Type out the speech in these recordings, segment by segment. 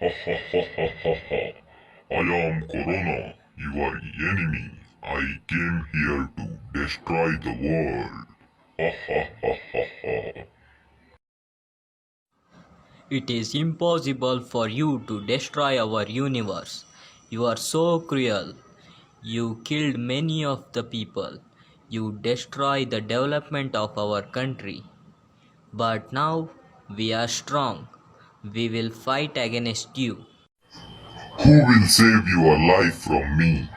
Ha ha ha ha ha ha. I am Corona, your enemy. I came here to destroy the world. Ha ha ha ha ha. It is impossible for you to destroy our universe. You are so cruel. You killed many of the people. You destroy the development of our country. But now we are strong. We will fight against you. Who will save your life from me?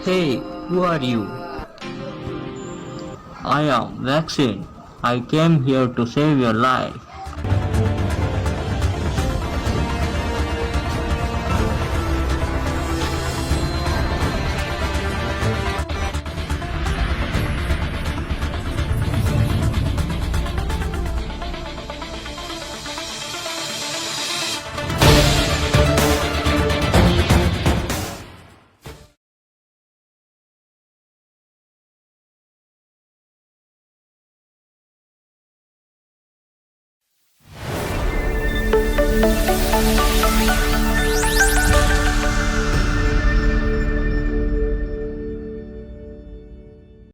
Hey, who are you? I am Vaccine. I came here to save your life.